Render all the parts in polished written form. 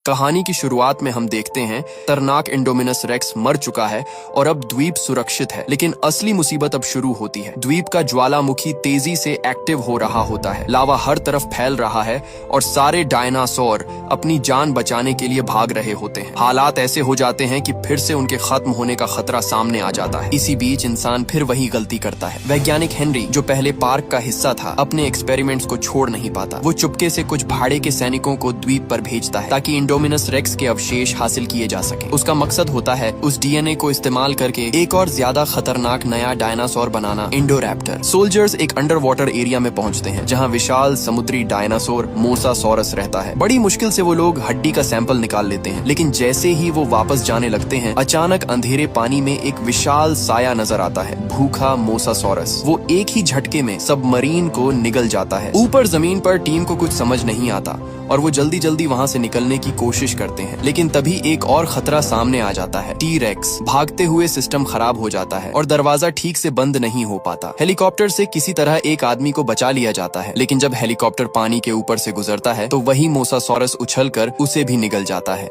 कहानी की शुरुआत में हम देखते हैं खतरनाक इंडोमिनस रेक्स मर चुका है और अब द्वीप सुरक्षित है। लेकिन असली मुसीबत अब शुरू होती है। द्वीप का ज्वालामुखी तेजी से एक्टिव हो रहा होता है, लावा हर तरफ फैल रहा है और सारे डायनासोर अपनी जान बचाने के लिए भाग रहे होते हैं। हालात ऐसे हो जाते हैं कि फिर से उनके खत्म होने का खतरा सामने आ जाता है। इसी बीच इंसान फिर वही गलती करता है। वैज्ञानिक हेनरी, जो पहले पार्क का हिस्सा था, अपने एक्सपेरिमेंट्स को छोड़ नहीं पाता। वो चुपके से कुछ भाड़े के सैनिकों को द्वीप पर भेजता है ताकि इंडोमिनस रेक्स के अवशेष हासिल किए जा सके। उसका मकसद होता है उस डीएनए को इस्तेमाल करके एक और ज्यादा खतरनाक नया डायनासोर बनाना, इंडोरैप्टर। सोल्जर्स एक अंडर वाटर एरिया में पहुंचते हैं जहां विशाल समुद्री डायनासोर मोसासॉरस रहता है। बड़ी मुश्किल से वो लोग हड्डी का सैंपल निकाल लेते हैं, लेकिन जैसे ही वो वापस जाने लगते हैं, अचानक अंधेरे पानी में एक विशाल साया नजर आता है, भूखा मोसासॉरस। वो एक ही झटके में सबमरीन को निगल जाता है। ऊपर जमीन पर टीम को कुछ समझ नहीं आता और वो जल्दी जल्दी वहां से निकलने की कोशिश करते हैं, लेकिन तभी एक और खतरा सामने आ जाता है। टी-रेक्स। भागते हुए सिस्टम खराब हो जाता है और दरवाजा ठीक से बंद नहीं हो पाता। हेलीकॉप्टर से किसी तरह एक आदमी को बचा लिया जाता है, लेकिन जब हेलीकॉप्टर पानी के ऊपर से गुजरता है तो वही मोसासॉरस उछलकर उसे भी निगल जाता है।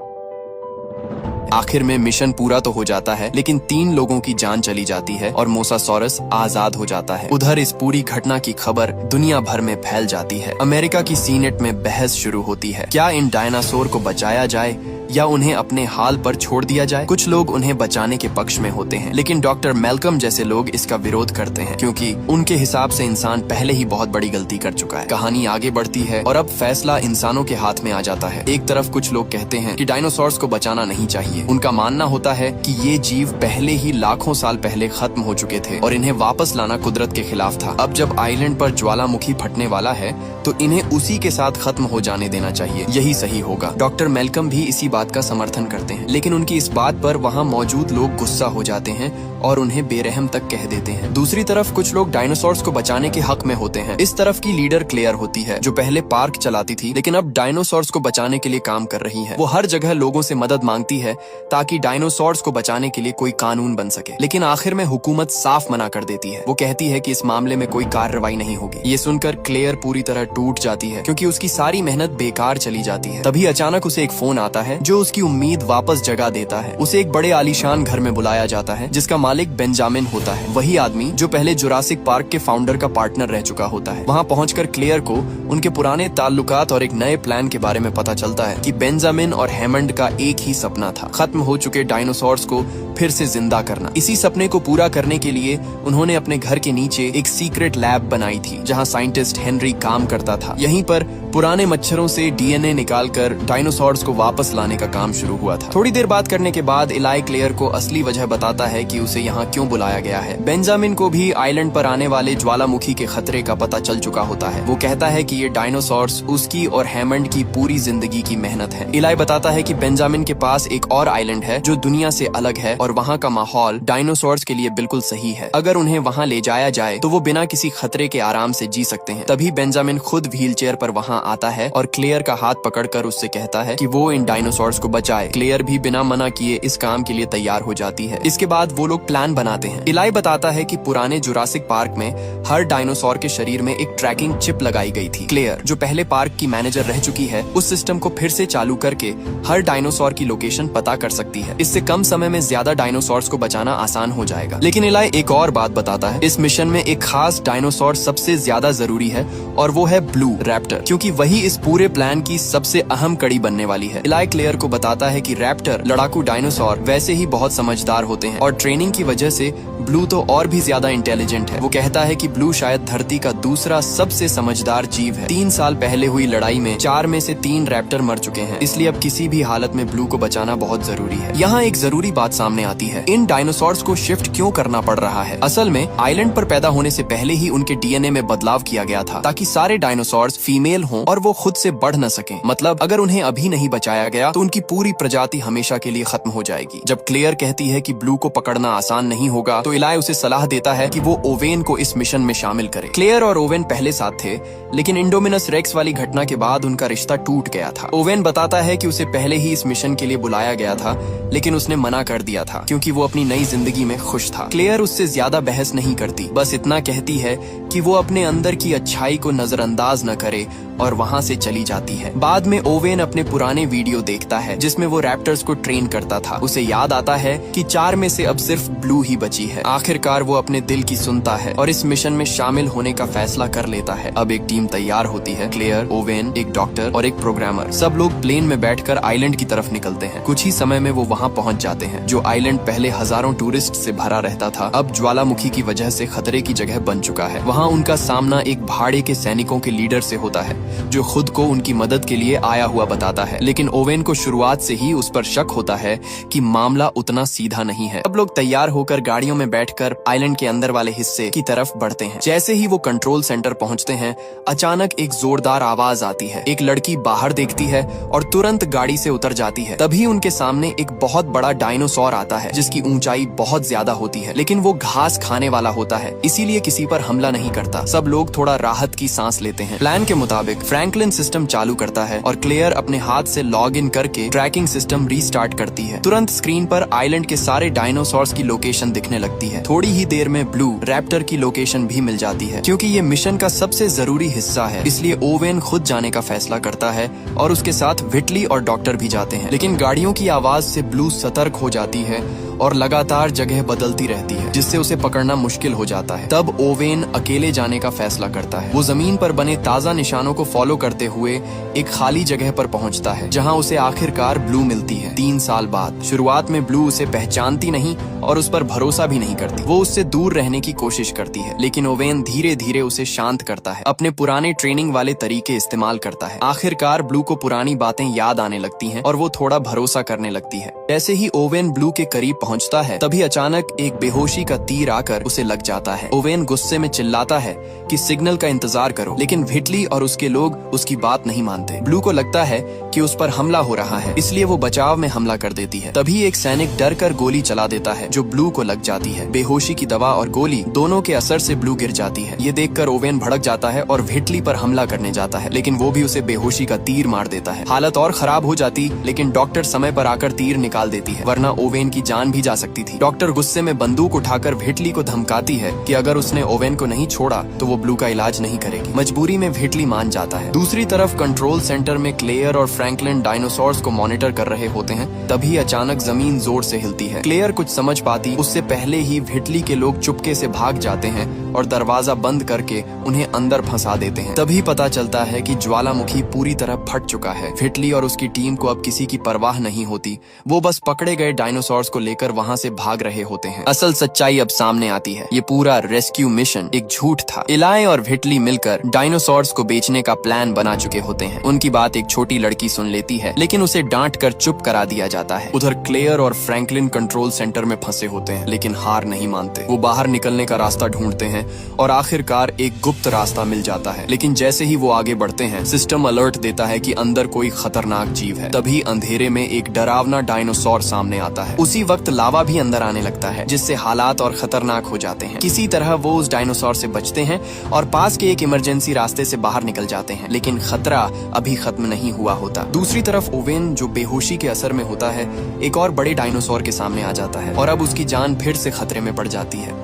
आखिर में मिशन पूरा तो हो जाता है, लेकिन 3 लोगों की जान चली जाती है और मोसासॉरस आजाद हो जाता है। उधर इस पूरी घटना की खबर दुनिया भर में फैल जाती है। अमेरिका की सीनेट में बहस शुरू होती है। क्या इन डायनासोर को बचाया जाए या उन्हें अपने हाल पर छोड़ दिया जाए? कुछ लोग उन्हें बचाने के पक्ष में होते हैं, लेकिन डॉक्टर मैल्कम जैसे लोग इसका विरोध करते हैं, क्योंकि उनके हिसाब से इंसान पहले ही बहुत बड़ी गलती कर चुका है। कहानी आगे बढ़ती है और अब फैसला इंसानों के हाथ में आ जाता है। एक तरफ कुछ लोग कहते हैं कि डायनासोर्स को बचाना नहीं चाहिए। उनका मानना होता है कि ये जीव पहले ही लाखों साल पहले खत्म हो चुके थे और इन्हें वापस लाना कुदरत के खिलाफ था। अब जब आइलैंड पर ज्वालामुखी फटने वाला है तो इन्हें उसी के साथ खत्म हो जाने देना चाहिए, यही सही होगा। डॉक्टर मैल्कम भी इसी बात का समर्थन करते हैं, लेकिन उनकी इस बात पर वहाँ मौजूद लोग गुस्सा हो जाते हैं और उन्हें बेरहम तक कह देते हैं। दूसरी तरफ कुछ लोग डायनासोर्स को बचाने के हक में होते हैं। इस तरफ की लीडर क्लेयर होती है, जो पहले पार्क चलाती थी लेकिन अब डायनासोर्स को बचाने के लिए काम कर रही है। वो हर जगह लोगों से मदद मांगती है ताकि डायनासोर्स को बचाने के लिए कोई कानून बन सके, लेकिन आखिर में हुकूमत साफ मना कर देती है। वो कहती है कि इस मामले में कोई कार्रवाई नहीं होगी। ये सुनकर क्लेयर पूरी तरह टूट जाती है, क्योंकि उसकी सारी मेहनत बेकार चली जाती है। तभी अचानक उसे एक फोन आता है जो उसकी उम्मीद वापस जगा देता है। उसे एक बड़े आलीशान घर में बुलाया जाता है जिसका मालिक बेंजामिन होता है, वही आदमी जो पहले जुरासिक पार्क के फाउंडर का पार्टनर रह चुका होता है। वहाँ पहुंचकर क्लेयर को उनके पुराने ताल्लुकात और एक नए प्लान के बारे में पता चलता है कि बेंजामिन और हैमंड का एक ही सपना था, खत्म हो चुके डायनासोर्स को फिर से जिंदा करना। इसी सपने को पूरा करने के लिए उन्होंने अपने घर के नीचे एक सीक्रेट लैब बनाई थी जहां साइंटिस्ट हेनरी काम करता था। यहीं पर पुराने मच्छरों से डीएनए निकालकर डायनासोर्स को वापस लाने का काम शुरू हुआ था। थोड़ी देर बात करने के बाद इलाई क्लेयर को असली वजह बताता है कि उसे यहाँ क्यों बुलाया गया है। बेंजामिन को भी आइलैंड पर आने वाले ज्वालामुखी के खतरे का पता चल चुका होता है। वो कहता है कि ये डायनासोर्स उसकी और हैमंड की पूरी जिंदगी की मेहनत है। इलाई बताता है कि बेंजामिन के पास एक और आइलैंड है जो दुनिया से अलग है और वहाँ का माहौल डायनासोर्स के लिए बिल्कुल सही है। अगर उन्हें वहाँ ले जाया जाए तो वो बिना किसी खतरे के आराम से जी सकते हैं। तभी बेंजामिन खुद व्हील चेयर पर वहाँ आता है और क्लेयर का हाथ पकड़कर उससे कहता है कि वो इन डायनासोर्स को बचाए। क्लेयर भी बिना मना किए इस काम के लिए तैयार हो जाती है। इसके बाद वो लोग प्लान बनाते हैं। इलाई बताता है कि पुराने जुरासिक पार्क में हर डायनासोर के शरीर में एक ट्रैकिंग चिप लगाई गई थी। क्लेयर, जो पहले पार्क की मैनेजर रह चुकी है, उस सिस्टम को फिर से चालू करके हर डायनासोर की लोकेशन पता कर सकती है। इससे कम समय में ज्यादा डायनासोर्स को बचाना आसान हो जाएगा। लेकिन इलाई एक और बात बताता है, इस मिशन में एक खास डायनासोर सबसे ज्यादा जरूरी है और वो है ब्लू रैप्टर, क्योंकि वही इस पूरे प्लान की सबसे अहम कड़ी बनने वाली है। इलाई क्लेयर को बताता है कि रैप्टर, लड़ाकू डायनासोर, वैसे ही बहुत समझदार होते हैं और ट्रेनिंग की वजह से ब्लू तो और भी ज्यादा इंटेलिजेंट है। वो कहता है कि ब्लू शायद धरती का दूसरा सबसे समझदार जीव है। 3 साल पहले हुई लड़ाई में 4 में से 3 रैप्टर मर चुके हैं, इसलिए अब किसी भी हालत में ब्लू को बचाना बहुत जरूरी है। यहाँ एक जरूरी बात सामने आती है, इन डायनासोर्स को शिफ्ट क्यों करना पड़ रहा है? असल में आइलैंड पर पैदा होने से पहले ही उनके डीएनए में बदलाव किया गया था ताकि सारे डायनासोर्स फीमेल हों और वो खुद से बढ़ न सकें। मतलब अगर उन्हें अभी नहीं बचाया गया तो उनकी पूरी प्रजाति हमेशा के लिए खत्म हो जाएगी। जब क्लेयर कहती है कि ब्लू को पकड़ना आसान नहीं होगा तो इलाई उसे सलाह देता है कि वो ओवेन को इस मिशन में शामिल करे। क्लेयर और ओवेन पहले साथ थे, लेकिन इंडोमिनस रेक्स वाली घटना के बाद उनका रिश्ता टूट गया था। ओवेन बताता है कि उसे पहले ही इस मिशन के लिए बुलाया गया था, लेकिन उसने मना कर दिया था क्योंकि वो अपनी नई जिंदगी में खुश था। क्लेयर उससे ज्यादा बहस नहीं करती, बस इतना कहती है कि वो अपने अंदर की अच्छाई को नजरअंदाज न करे और और वहाँ से चली जाती है। बाद में ओवेन अपने पुराने वीडियो देखता है जिसमें वो रैप्टर्स को ट्रेन करता था। उसे याद आता है कि 4 में से अब सिर्फ ब्लू ही बची है। आखिरकार वो अपने दिल की सुनता है और इस मिशन में शामिल होने का फैसला कर लेता है। अब एक टीम तैयार होती है। क्लेयर, ओवेन, एक डॉक्टर और एक प्रोग्रामर, सब लोग प्लेन में बैठकर आइलैंड की तरफ निकलते हैं। कुछ ही समय में वो वहाँ पहुँच जाते हैं। जो आइलैंड पहले हजारों टूरिस्ट से भरा रहता था, अब ज्वालामुखी की वजह से खतरे की जगह बन चुका है। वहाँ उनका सामना एक भाड़े के सैनिकों के लीडर से होता है जो खुद को उनकी मदद के लिए आया हुआ बताता है। लेकिन ओवेन को शुरुआत से ही उस पर शक होता है कि मामला उतना सीधा नहीं है। सब लोग तैयार होकर गाड़ियों में बैठकर आइलैंड के अंदर वाले हिस्से की तरफ बढ़ते हैं। जैसे ही वो कंट्रोल सेंटर पहुंचते हैं, अचानक एक जोरदार आवाज आती है। एक लड़की बाहर देखती है और तुरंत गाड़ी से उतर जाती है। तभी उनके सामने एक बहुत बड़ा डायनासोर आता है जिसकी ऊंचाई बहुत ज्यादा होती है, लेकिन वो घास खाने वाला होता है, इसीलिए किसी पर हमला नहीं करता। सब लोग थोड़ा राहत की सांस लेते हैं। प्लान के मुताबिक फ्रैंकलिन सिस्टम चालू करता है और क्लेयर अपने हाथ से लॉग इन करके ट्रैकिंग सिस्टम रीस्टार्ट करती है। तुरंत स्क्रीन पर आइलैंड के सारे डायनासोर्स की लोकेशन दिखने लगती है। थोड़ी ही देर में ब्लू रैप्टर की लोकेशन भी मिल जाती है। क्योंकि ये मिशन का सबसे जरूरी हिस्सा है, इसलिए ओवेन खुद जाने का फैसला करता है और उसके साथ व्हिटली और डॉक्टर भी जाते हैं। लेकिन गाड़ियों की आवाज से ब्लू सतर्क हो जाती है और लगातार जगह बदलती रहती है, जिससे उसे पकड़ना मुश्किल हो जाता है। तब ओवेन अकेले जाने का फैसला करता है। वो जमीन पर बने ताजा निशानों को फॉलो करते हुए एक खाली जगह पर पहुंचता है जहां उसे आखिरकार ब्लू मिलती है 3 साल बाद। शुरुआत में ब्लू उसे पहचानती नहीं और उस पर भरोसा भी नहीं करती। वो उससे दूर रहने की कोशिश करती है, लेकिन ओवेन धीरे धीरे उसे शांत करता है, अपने पुराने ट्रेनिंग वाले तरीके इस्तेमाल करता है। आखिरकार ब्लू को पुरानी बातें याद आने लगती हैं और वो थोड़ा भरोसा करने लगती है। जैसे ही ओवेन ब्लू के करीब पहुंचता है, तभी अचानक एक बेहोशी का तीर आकर उसे लग जाता है। ओवेन गुस्से में चिल्लाता है कि सिग्नल का इंतजार करो, लेकिन व्हिटली और उसके लोग उसकी बात नहीं मानते। ब्लू को लगता है कि उस पर हमला हो रहा है, इसलिए वो बचाव में हमला कर देती है। तभी एक सैनिक डर कर गोली चला देता है जो ब्लू को लग जाती है। बेहोशी की दवा और गोली दोनों के असर से ब्लू गिर जाती है। ये देखकर ओवेन भड़क जाता है और व्हिटली पर हमला करने जाता है, लेकिन वो भी उसे बेहोशी का तीर मार देता है। हालत और खराब हो जाती, लेकिन डॉक्टर समय पर आकर तीर निकाल देती है, वरना ओवेन की जान भी जा सकती थी। डॉक्टर गुस्से में बंदूक उठाकर व्हिटली को धमकाती है कि अगर उसने ओवेन को नहीं छोड़ा तो वो ब्लू का इलाज नहीं करेगी। मजबूरी में व्हिटली मान जाता है। दूसरी तरफ कंट्रोल सेंटर में क्लेयर और फ्रैंकलिन डायनासोर्स को मॉनिटर कर रहे होते हैं। तभी अचानक जमीन जोर से हिलती है। क्लेयर कुछ समझ पाती उससे पहले ही व्हिटली के लोग चुपके से भाग जाते हैं और दरवाजा बंद करके उन्हें अंदर फंसा देते हैं। तभी पता चलता है कि ज्वालामुखी पूरी तरह फट चुका है। व्हिटली और उसकी टीम को अब किसी की परवाह नहीं होती। वो बस पकड़े गए डायनासोर्स को लेकर वहाँ से भाग रहे होते हैं। असल सच्चाई अब सामने आती है। ये पूरा रेस्क्यू मिशन एक झूठ था। इलाई और व्हिटली मिलकर डायनासोर्स को बेचने का प्लान बना चुके होते हैं। उनकी बात एक छोटी लड़की सुन लेती है, लेकिन उसे डांट कर चुप करा दिया जाता है। उधर क्लेयर और फ्रैंकलिन कंट्रोल सेंटर में फंसे होते हैं, लेकिन हार नहीं मानते। वो बाहर निकलने का रास्ता ढूंढते हैं और आखिरकार एक गुप्त रास्ता मिल जाता है। लेकिन जैसे ही वो आगे बढ़ते हैं, सिस्टम अलर्ट देता है कि अंदर कोई खतरनाक जीव है। तभी अंधेरे में एक डरावना डायनासोर सामने आता है। उसी वक्त लावा भी अंदर आने लगता है, जिससे हालात और खतरनाक हो जाते हैं। किसी तरह वो उस डायनासोर से बचते हैं और पास के एक इमरजेंसी रास्ते से बाहर निकल जाते हैं, लेकिन खतरा अभी खत्म नहीं हुआ होता। दूसरी तरफ ओवेन, जो बेहोशी के असर में होता है, एक और बड़े डायनासोर के सामने आ जाता है और अब उसकी जान फिर से खतरे में पड़ जाती है।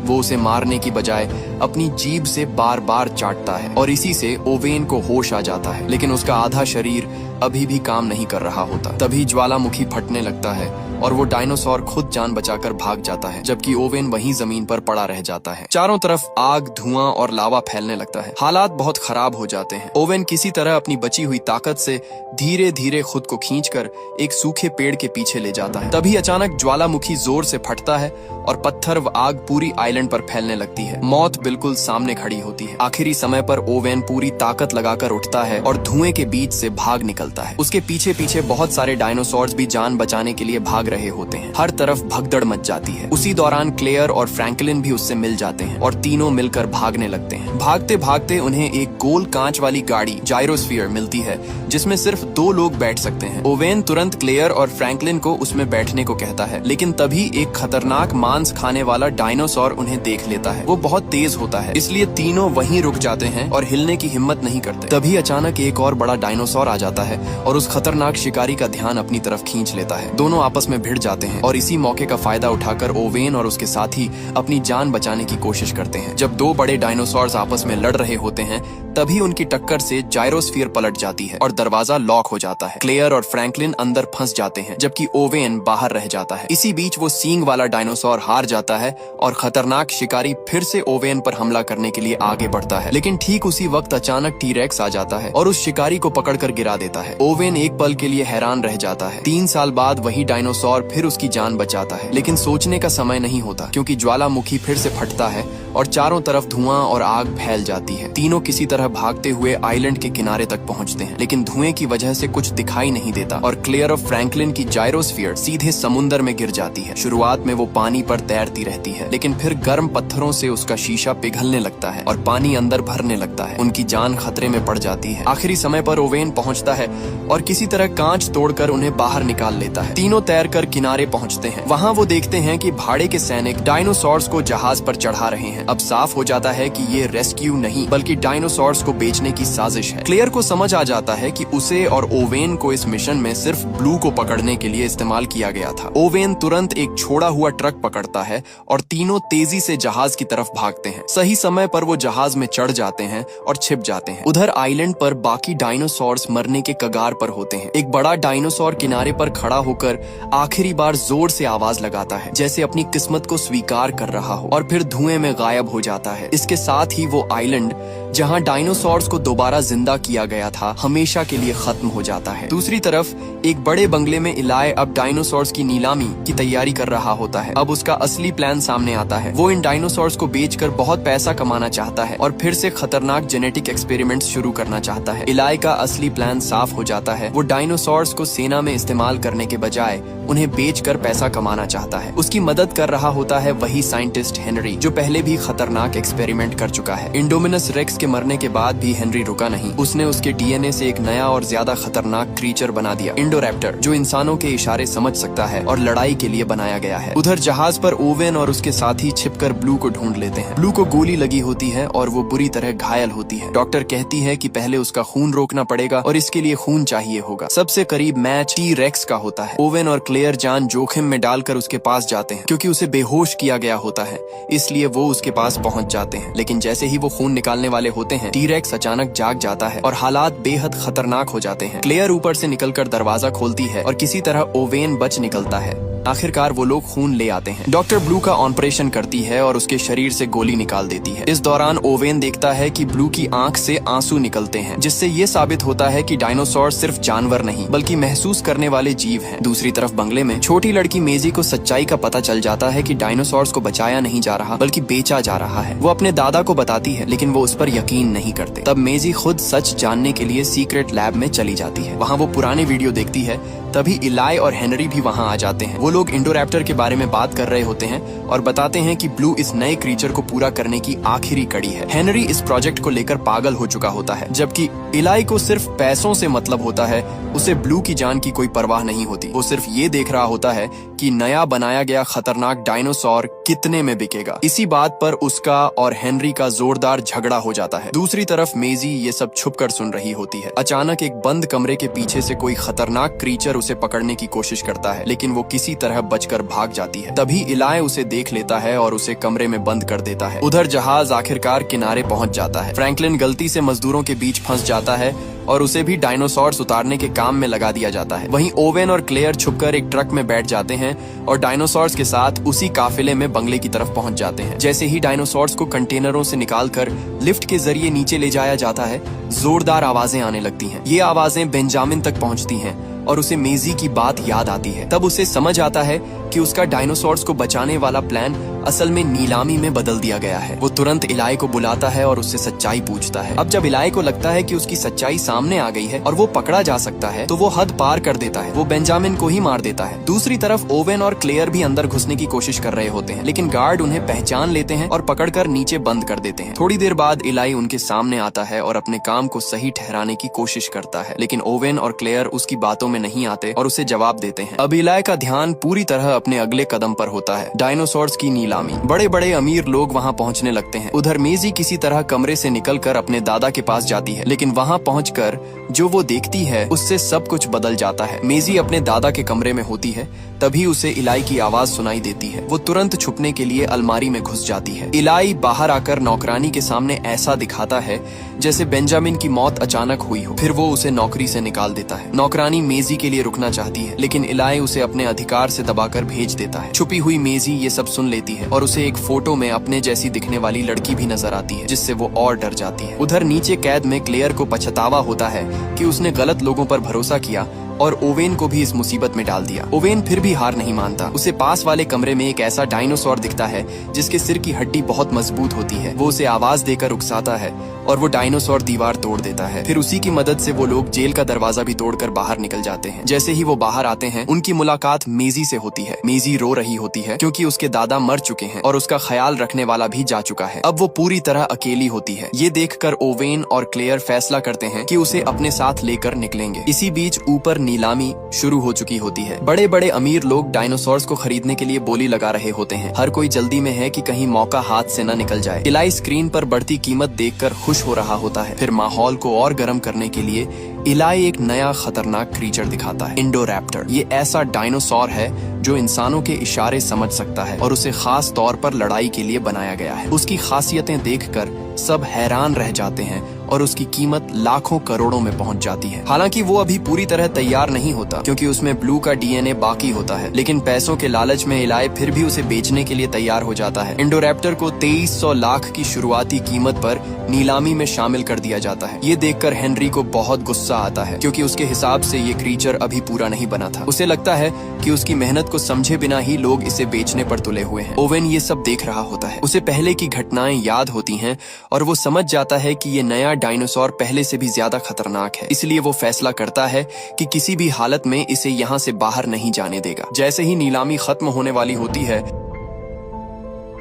वो उसे मारने की बजाय अपनी जीभ से बार बार चाटता है और इसी से ओवेन को होश आ जाता है, लेकिन उसका आधा शरीर अभी भी काम नहीं कर रहा होता। तभी ज्वालामुखी फटने लगता है और वो डायनासोर खुद जान बचाकर भाग जाता है, जबकि ओवेन वहीं जमीन पर पड़ा रह जाता है। चारों तरफ आग, धुआं और लावा फैलने लगता है। हालात बहुत खराब हो जाते हैं। ओवेन किसी तरह अपनी बची हुई ताकत से धीरे धीरे खुद को खींचकर एक सूखे पेड़ के पीछे ले जाता है। तभी अचानक ज्वालामुखी जोर से फटता है और पत्थर व आग पूरी आइलैंड पर फैलने लगती है। मौत बिल्कुल सामने खड़ी होती है। आखिरी समय पर ओवेन पूरी ताकत लगाकर उठता है और धुएं के बीच से भाग निकलता है। उसके पीछे पीछे बहुत सारे डायनासोर्स भी जान बचाने के लिए भाग रहे होते हैं। हर तरफ भगदड़ मच जाती है। उसी दौरान क्लेयर और फ्रैंकलिन भी उससे मिल जाते हैं और तीनों मिलकर भागने लगते हैं। भागते भागते उन्हें एक गोल कांच वाली गाड़ी जाइरोस्फीयर मिलती है, जिसमें सिर्फ 2 लोग बैठ सकते हैं। ओवेन तुरंत क्लेयर और फ्रैंकलिन को उसमें बैठने को कहता है, लेकिन तभी एक खतरनाक मांस खाने वाला डायनासोर उन्हें देख लेता है। वो बहुत तेज होता है, इसलिए तीनों वहीं रुक जाते हैं और हिलने की हिम्मत नहीं करते। तभी अचानक एक और बड़ा डायनासोर आ जाता है और उस खतरनाक शिकारी का ध्यान अपनी तरफ खींच लेता है। दोनों आपस में भिड़ जाते हैं और इसी मौके का फायदा उठाकर ओवेन और उसके साथी अपनी जान बचाने की कोशिश करते हैं। जब 2 बड़े डायनासोर्स आपस में लड़ रहे होते हैं, तभी उनकी टक्कर से जायरोस्फीयर पलट जाती है और दरवाजा लॉक हो जाता है। क्लेयर और फ्रैंकलिन अंदर फंस जाते हैं, जबकि ओवेन बाहर रह जाता है। इसी बीच वो सींग वाला डायनासोर हार जाता है और खतरनाक शिकारी फिर से ओवेन पर हमला करने के लिए आगे बढ़ता है। लेकिन ठीक उसी वक्त अचानक टी-रेक्स आ जाता है और उस शिकारी को पकड़कर गिरा देता है। ओवेन एक पल के लिए हैरान रह जाता है। 3 साल बाद वही डायनासोर फिर उसकी जान बचाता है, लेकिन सोचने का समय नहीं होता, क्योंकि ज्वालामुखी फिर से फटता है और चारों तरफ धुआं और आग फैल जाती है। तीनों किसी तरह भागते हुए आइलैंड के किनारे तक पहुंचते हैं, लेकिन धुएं की वजह से कुछ दिखाई नहीं देता और क्लेयर और फ्रैंकलिन की जायरोस्फीयर सीधे समुद्र में गिर जाती है। शुरुआत में वो पानी पर तैरती रहती है, लेकिन फिर गर्म पत्थरों से उसका शीशा पिघलने लगता है और पानी अंदर भरने लगता है। उनकी जान खतरे में पड़ जाती है। आखिरी समय पर ओवेन पहुंचता है और किसी तरह कांच तोड़कर उन्हें बाहर निकाल लेता है। तीनों तैरकर किनारे पहुंचते हैं। वहां वो देखते हैं कि भाड़े के सैनिक डायनासोर्स को जहाज पर चढ़ा रहे हैं। अब साफ हो जाता है कि ये रेस्क्यू नहीं, बल्कि डायनासोर्स को बेचने की साजिश है। क्लेयर को समझ आ जाता है कि उसे और ओवेन को इस मिशन में सिर्फ ब्लू को पकड़ने के लिए इस्तेमाल किया गया था। ओवेन तुरंत एक छोड़ा हुआ ट्रक पकड़ता है और तीनों तेजी से जहाज की तरफ भागते हैं। सही समय पर वो जहाज में चढ़ जाते हैं और छिप जाते हैं। उधर आइलैंड पर बाकी डायनासोर्स मरने के कगार पर होते हैं। एक बड़ा डायनासोर किनारे पर खड़ा होकर आखिरी बार जोर से आवाज लगाता है, जैसे अपनी किस्मत को स्वीकार कर रहा हो, और फिर धुएं में गायब हो जाता है। इसके साथ ही वो आइलैंड जहां डायनासोर्स को दोबारा जिंदा किया गया था, हमेशा के लिए खत्म हो जाता है। दूसरी तरफ एक बड़े बंगले में इलाय अब डायनासोर्स की नीलामी की तैयारी कर रहा होता है। अब उसका असली प्लान सामने आता है। वो इन डायनासोर्स को बेचकर बहुत पैसा कमाना चाहता है और फिर से खतरनाक जेनेटिक एक्सपेरिमेंट्स शुरू करना चाहता है। इलाय का असली प्लान साफ हो जाता है। वो डायनासोर्स को सेना में इस्तेमाल करने के बजाय उन्हें बेचकर पैसा कमाना चाहता है। उसकी मदद कर रहा होता है वही साइंटिस्ट हेनरी, जो पहले भी खतरनाक एक्सपेरिमेंट कर चुका है। इंडोमिनस रेक्स के मरने के बाद भी हेनरी रुका नहीं। उसने उसके डीएनए से एक नया और ज्यादा खतरनाक क्रीचर बना दिया, इंडोरैप्टर, जो इंसानों के इशारे समझ सकता है और लड़ाई के लिए बनाया गया है। उधर जहाज पर ओवेन और उसके साथी छिपकर ब्लू को ढूंढ लेते हैं। ब्लू को गोली लगी होती है और वो बुरी तरह घायल होती है। डॉक्टर कहती है कि पहले उसका खून रोकना पड़ेगा और इसके लिए खून चाहिए होगा। सबसे करीब मैच टी-रेक्स का होता है। ओवेन और क्लेयर जान जोखिम में डालकर उसके पास जाते हैं, क्योंकि उसे बेहोश किया गया होता है, इसलिए वो उसके पास पहुंच जाते हैं। लेकिन जैसे ही वो खून निकालने वाले होते हैं, टी-रेक्स अचानक जाग जाता है और हालात बेहद खतरनाक हो जाते हैं। क्लेयर ऊपर से निकलकर दरवाजा खोलती है और किसी तरह ओवेन बच निकलता है। आखिरकार वो लोग खून ले आते हैं। डॉक्टर ब्लू का ऑपरेशन करती है और उसके शरीर से गोली निकाल देती है। इस दौरान ओवेन देखता है कि ब्लू की आंख से आंसू निकलते हैं, जिससे ये साबित होता है कि डायनासोर सिर्फ जानवर नहीं, बल्कि महसूस करने वाले जीव हैं। दूसरी तरफ बंगले में छोटी लड़की मेजी को सच्चाई का पता चल जाता है कि डायनासोर्स को बचाया नहीं जा रहा, बल्कि बेचा जा रहा है। वो अपने दादा को बताती है, लेकिन वो उस पर यकीन नहीं करते। तब मेजी खुद सच जानने के लिए सीक्रेट लैब में चली जाती है। वहाँ वो पुराने वीडियो देखती है। तभी इलाय और हेनरी भी वहाँ आ जाते हैं। वो लोग इंडोरैप्टर के बारे में बात कर रहे होते हैं और बताते हैं कि ब्लू इस नए क्रीचर को पूरा करने की आखिरी कड़ी है। हेनरी इस प्रोजेक्ट को लेकर पागल हो चुका होता है, जबकि इलाय को सिर्फ पैसों से मतलब होता है। उसे ब्लू की जान की कोई परवाह नहीं होती। वो सिर्फ ये देख रहा होता है कि नया बनाया गया खतरनाक डायनासोर कितने में बिकेगा। इसी बात पर उसका और हेनरी का जोरदार झगड़ा हो जाता है। दूसरी तरफ मेजी ये सब छुपकर सुन रही होती है। अचानक एक बंद कमरे के पीछे से कोई खतरनाक क्रीचर उसे पकड़ने की कोशिश करता है, लेकिन वो किसी तरह बचकर भाग जाती है। तभी इलाय उसे देख लेता है और उसे कमरे में बंद कर देता है। उधर जहाज आखिरकार किनारे पहुंच जाता है। फ्रैंकलिन गलती से मजदूरों के बीच फंस जाता है और उसे भी डायनासोर्स उतारने के काम में लगा दिया जाता है। वहीं ओवेन और क्लेयर छुपकर एक ट्रक में बैठ जाते हैं और डायनासोर्स के साथ उसी काफिले में बंगले की तरफ पहुंच जाते हैं। जैसे ही डायनासोर्स को कंटेनरों से निकालकर लिफ्ट के जरिए नीचे ले जाया जाता है, जोरदार आवाजें आने लगती हैं। ये आवाजें बेंजामिन तक पहुंचती हैं और उसे मेजी की बात याद आती है। तब उसे समझ आता है कि उसका डायनासोर्स को बचाने वाला प्लान असल में नीलामी में बदल दिया गया है। वो तुरंत इलाई को बुलाता है और उससे सच्चाई पूछता है। अब जब इलाई को लगता है कि उसकी सच्चाई सामने आ गई है और वो पकड़ा जा सकता है, तो वो हद पार कर देता है। वो बेंजामिन को ही मार देता है। दूसरी तरफ ओवेन और क्लेयर भी अंदर घुसने की कोशिश कर रहे होते हैं, लेकिन गार्ड उन्हें पहचान लेते हैं और पकड़कर नीचे बंद कर देते हैं। थोड़ी देर बाद इलाई उनके सामने आता है और अपने काम को सही ठहराने की कोशिश करता है, लेकिन ओवेन और क्लेयर उसकी बातों में नहीं आते और उसे जवाब देते हैं। अब इलाई का ध्यान पूरी तरह अपने अगले कदम पर होता है, डायनासोर्स की नीलामी। बड़े बड़े अमीर लोग वहाँ पहुँचने लगते हैं। उधर मेजी किसी तरह कमरे से निकलकर अपने दादा के पास जाती है, लेकिन वहाँ पहुँचकर जो वो देखती है उससे सब कुछ बदल जाता है। मेजी अपने दादा के कमरे में होती है, तभी उसे इलाई की आवाज सुनाई देती है। वो तुरंत छुपने के लिए अलमारी में घुस जाती है। इलाई बाहर आकर नौकरानी के सामने ऐसा दिखाता है जैसे बेंजामिन की मौत अचानक हुई हो। फिर वो उसे नौकरी से निकाल देता है। नौकरानी मेजी के लिए रुकना चाहती है, लेकिन इलाई उसे अपने अधिकार से दबाकर भेज देता है। छुपी हुई मेजी ये सब सुन लेती है और उसे एक फोटो में अपने जैसी दिखने वाली लड़की भी नजर आती है, जिससे वो और डर जाती है। उधर नीचे कैद में क्लेयर को पछतावा होता है कि उसने गलत लोगों पर भरोसा किया और ओवेन को भी इस मुसीबत में डाल दिया। ओवेन फिर भी हार नहीं मानता। उसे पास वाले कमरे में एक ऐसा डायनासोर दिखता है जिसके सिर की हड्डी बहुत मजबूत होती है। वो उसे आवाज देकर उकसाता है और वो डायनासोर दीवार तोड़ देता है। फिर उसी की मदद से वो लोग जेल का दरवाजा भी तोड़कर बाहर निकल जाते हैं। जैसे ही वो बाहर आते हैं, उनकी मुलाकात मेजी से होती है। मेजी रो रही होती है क्योंकि उसके दादा मर चुके हैं और उसका ख्याल रखने वाला भी जा चुका है। अब वो पूरी तरह अकेली होती है। ये देखकर ओवेन और क्लेयर फैसला करते हैं कि उसे अपने साथ लेकर निकलेंगे। इसी बीच ऊपर नीलामी शुरू हो चुकी होती है। बड़े बड़े अमीर लोग डायनासोर्स को खरीदने के लिए बोली लगा रहे होते हैं। हर कोई जल्दी में है कि कहीं मौका हाथ से न निकल जाए। इलाई स्क्रीन पर बढ़ती कीमत देखकर खुश हो रहा होता है। फिर माहौल को और गर्म करने के लिए इलाई एक नया खतरनाक क्रीचर दिखाता है, इंडोरैप्टर। ये ऐसा डायनासोर है जो इंसानों के इशारे समझ सकता है और उसे खास तौर पर लड़ाई के लिए बनाया गया है। उसकी खासियतें देखकर सब हैरान रह जाते हैं और उसकी कीमत लाखों करोड़ों में पहुंच जाती है। हालांकि वो अभी पूरी तरह तैयार नहीं होता क्योंकि उसमें ब्लू का डीएनए बाकी होता है, लेकिन पैसों के लालच में इलाई फिर भी उसे बेचने के लिए तैयार हो जाता है। इंडोरैप्टर को 2300 लाख की शुरुआती कीमत पर नीलामी में शामिल कर दिया जाता है। ये देखकर हेनरी को बहुत गुस्सा आता है क्योंकि उसके हिसाब से ये क्रीचर अभी पूरा नहीं बना था। उसे लगता है कि उसकी मेहनत को समझे बिना ही लोग इसे बेचने पर तुले हुए हैं। ओवेन ये सब देख रहा होता है। उसे पहले की घटनाएं याद होती हैं और वो समझ जाता है कि ये नया डायनासोर पहले से भी ज्यादा खतरनाक है। इसलिए वो फैसला करता है कि किसी भी हालत में इसे यहाँ से बाहर नहीं जाने देगा। जैसे ही नीलामी खत्म होने वाली होती है,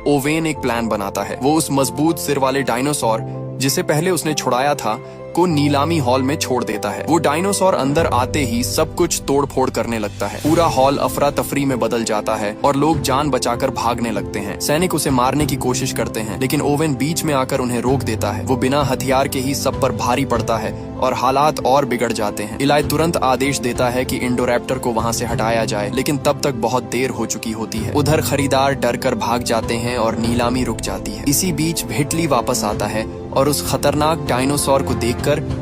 ओवेन एक प्लान बनाता है। वो उस मजबूत सिर वाले डायनासोर जिसे पहले उसने छुड़ाया था को नीलामी हॉल में छोड़ देता है। वो डायनासोर अंदर आते ही सब कुछ तोड़ फोड़ करने लगता है। पूरा हॉल अफरा तफरी में बदल जाता है और लोग जान बचाकर भागने लगते हैं। सैनिक उसे मारने की कोशिश करते हैं, लेकिन ओवेन बीच में आकर उन्हें रोक देता है। वो बिना हथियार के ही सब पर भारी पड़ता है और हालात और बिगड़ जाते हैं। इलाई तुरंत आदेश देता है कि इंडोरैप्टर को वहाँ से हटाया जाए, लेकिन तब तक बहुत देर हो चुकी होती है। उधर खरीदार डर कर भाग जाते हैं और नीलामी रुक जाती है। इसी बीच व्हिटली वापस आता है और उस खतरनाक डायनासोर को देखकर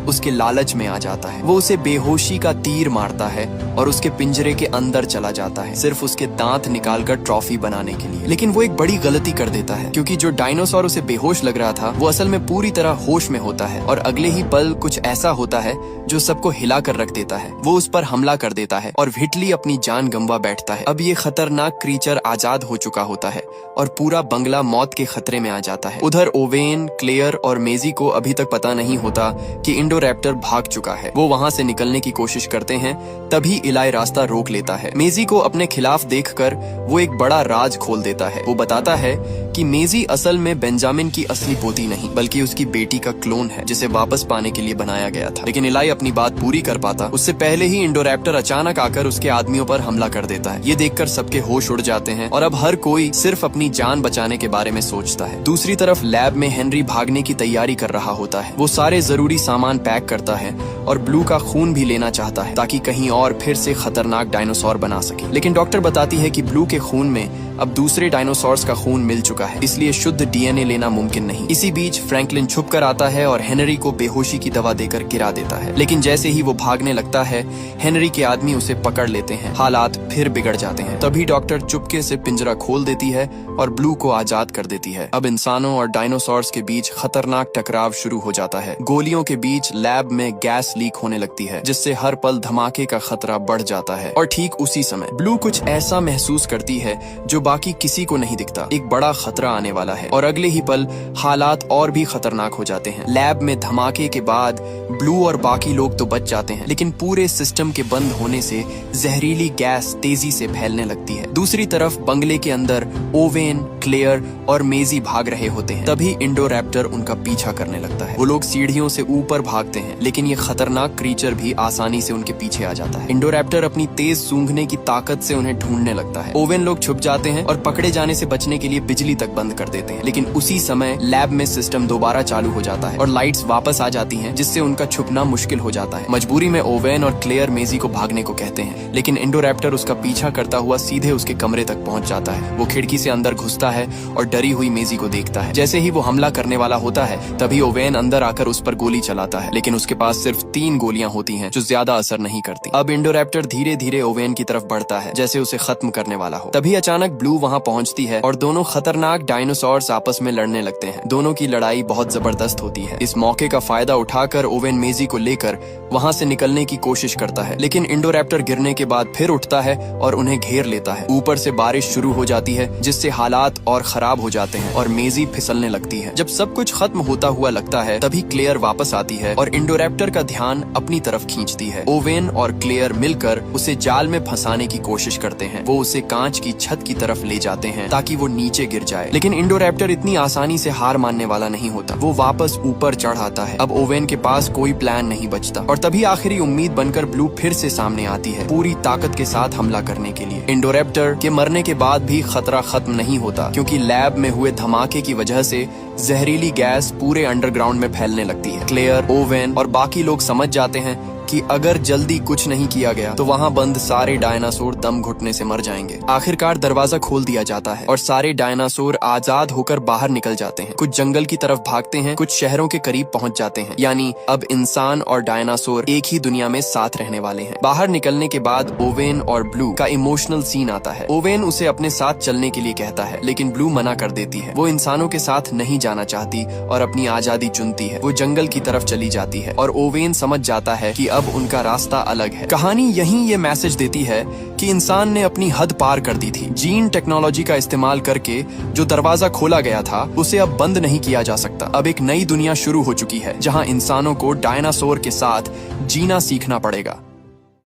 उसके लालच में आ जाता है। वो उसे बेहोशी का तीर मारता है और उसके पिंजरे के अंदर चला जाता है, सिर्फ उसके दांत निकालकर ट्रॉफी बनाने के लिए। लेकिन वो एक बड़ी गलती कर देता है क्योंकि जो डायनासोर उसे बेहोश लग रहा था वो असल में पूरी तरह होश में होता है और अगले ही पल कुछ ऐसा होता है जो सबको हिला कर रख देता है। वो उस पर हमला कर देता है और व्हिटली अपनी जान गंवा बैठता है। अब ये खतरनाक क्रीचर आजाद हो चुका होता है और पूरा बंगला मौत के खतरे में आ जाता है। उधर ओवेन, क्लेयर और मेजी को अभी तक पता नहीं होता कि इंडोरैप्टर भाग चुका है। वो वहाँ से निकलने की कोशिश करते हैं, तभी इलाई रास्ता रोक लेता है। मेजी को अपने खिलाफ देखकर वो एक बड़ा राज खोल देता है। वो बताता है कि मेजी असल में बेंजामिन की असली पोती नहीं बल्कि उसकी बेटी का क्लोन है जिसे वापस पाने के लिए बनाया गया था। लेकिन इलाई अपनी बात पूरी कर पाता उससे पहले ही इंडोरैप्टर अचानक आकर उसके आदमियों पर हमला कर देता है। ये देखकर सबके होश उड़ जाते हैं और अब हर कोई सिर्फ अपनी जान बचाने के बारे में सोचता है। दूसरी तरफ लैब में हेनरी भागने की तैयारी कर रहा होता है। वो सारे जरूरी सामान पैक करता है और ब्लू का खून भी लेना चाहता है ताकि कहीं और फिर से खतरनाक डायनासोर बना सके। लेकिन डॉक्टर बताती है कि ब्लू के खून में अब दूसरे डायनासोर्स का खून मिल चुका है, इसलिए शुद्ध डीएनए लेना मुमकिन नहीं। इसी बीच फ्रैंकलिन छुप कर आता है और हेनरी को बेहोशी की दवा देकर गिरा देता है। लेकिन जैसे ही वो भागने लगता है, हेनरी के आदमी उसे पकड़ लेते हैं। हालात फिर बिगड़ जाते हैं। तभी डॉक्टर चुपके से पिंजरा खोल देती है और ब्लू को आजाद कर देती है। अब इंसानों और डायनासोर्स के बीच खतरनाक टकराव शुरू हो जाता है। गोलियों के बीच लैब में गैस लीक होने लगती है जिससे हर पल धमाके का खतरा बढ़ जाता है। और ठीक उसी समय ब्लू कुछ ऐसा महसूस करती है जो बाकी किसी को नहीं दिखता। एक बड़ा खतरा आने वाला है और अगले ही पल हालात और भी खतरनाक हो जाते हैं। लैब में धमाके के बाद ब्लू और बाकी लोग तो बच जाते हैं, लेकिन पूरे सिस्टम के बंद होने से जहरीली गैस तेजी से फैलने लगती है। दूसरी तरफ बंगले के अंदर ओवेन, क्लेयर और मेजी भाग रहे होते हैं। तभी इंडोरैप्टर उनका पीछा करने लगता है। वो लोग सीढ़ियों से ऊपर भागते हैं, लेकिन ये खतरनाक क्रीचर भी आसानी से उनके पीछे आ जाता है। इंडोरैप्टर अपनी तेज सूंघने की ताकत से उन्हें ढूंढने लगता है। ओवेन लोग छुप जाते हैं और पकड़े जाने से बचने के लिए बिजली तक बंद कर देते हैं, लेकिन उसी समय लैब में सिस्टम दोबारा चालू हो जाता है और लाइट्स वापस आ जाती हैं, जिससे उनका छुपना मुश्किल हो जाता है। मजबूरी में ओवेन और क्लेयर मेजी को भागने को कहते हैं, लेकिन इंडोरैप्टर उसका पीछा करता हुआ सीधे उसके कमरे तक पहुंच जाता है। वो खिड़की से अंदर घुसता है और डरी हुई मेजी को देखता है। जैसे ही वो हमला करने वाला होता है, तभी ओवेन अंदर आकर उस पर गोली चलाता है, लेकिन उसके पास सिर्फ 3 गोलियां होती हैं, जो ज्यादा असर नहीं करती। अब इंडोरैप्टर धीरे धीरे ओवेन की तरफ बढ़ता है, जैसे उसे खत्म करने वाला हो। तभी अचानक ब्लू वहां पहुंचती है और दोनों खतरनाक डायनासोर्स आपस में लड़ने लगते हैं। दोनों की लड़ाई बहुत जबरदस्त होती है। इस मौके का फायदा उठाकर ओवेन मेजी को लेकर वहां से निकलने की कोशिश करता है, लेकिन इंडोरैप्टर गिरने के बाद फिर उठता है और उन्हें घेर लेता है। ऊपर से बारिश शुरू हो जाती है, जिससे हालात और खराब हो जाते हैं और मेजी फिसलने लगती है। जब सब कुछ खत्म होता हुआ लगता है, तभी क्लेयर वापस आती है और इंडोरैप्टर का ध्यान अपनी तरफ खींचती है। ओवेन और क्लेयर मिलकर उसे जाल में फंसाने की कोशिश करते हैं। वो उसे कांच की छत की तरफ ले जाते हैं ताकि वो नीचे गिर जाए, लेकिन इंडोरैप्टर इतनी आसानी से हार मानने वाला नहीं होता। वो वापस ऊपर चढ़ आता है। अब ओवेन के पास कोई प्लान नहीं बचता और तभी आखिरी उम्मीद बनकर ब्लू फिर से सामने आती है, पूरी ताकत के साथ हमला करने के लिए। इंडोरैप्टर के मरने के बाद भी खतरा खत्म नहीं होता, क्योंकि लैब में हुए धमाके की वजह से जहरीली गैस पूरे अंडरग्राउंड में फैलने लगती है। क्लेयर, ओवेन और बाकी लोग समझ जाते हैं कि अगर जल्दी कुछ नहीं किया गया तो वहां बंद सारे डायनासोर दम घुटने से मर जाएंगे। आखिरकार दरवाजा खोल दिया जाता है और सारे डायनासोर आजाद होकर बाहर निकल जाते हैं। कुछ जंगल की तरफ भागते हैं, कुछ शहरों के करीब पहुंच जाते हैं। यानी अब इंसान और डायनासोर एक ही दुनिया में साथ रहने वाले हैं। बाहर निकलने के बाद ओवेन और ब्लू का इमोशनल सीन आता है। ओवेन उसे अपने साथ चलने के लिए कहता है, लेकिन ब्लू मना कर देती है। वो इंसानों के साथ नहीं जाना चाहती और अपनी आजादी चुनती है। वो जंगल की तरफ चली जाती है और ओवेन समझ जाता है कि अब उनका रास्ता अलग है। कहानी यहीं ये मैसेज देती है कि इंसान ने अपनी हद पार कर दी थी। जीन टेक्नोलॉजी का इस्तेमाल करके जो दरवाजा खोला गया था, उसे अब बंद नहीं किया जा सकता। अब एक नई दुनिया शुरू हो चुकी है, जहां इंसानों को डायनासोर के साथ जीना सीखना पड़ेगा।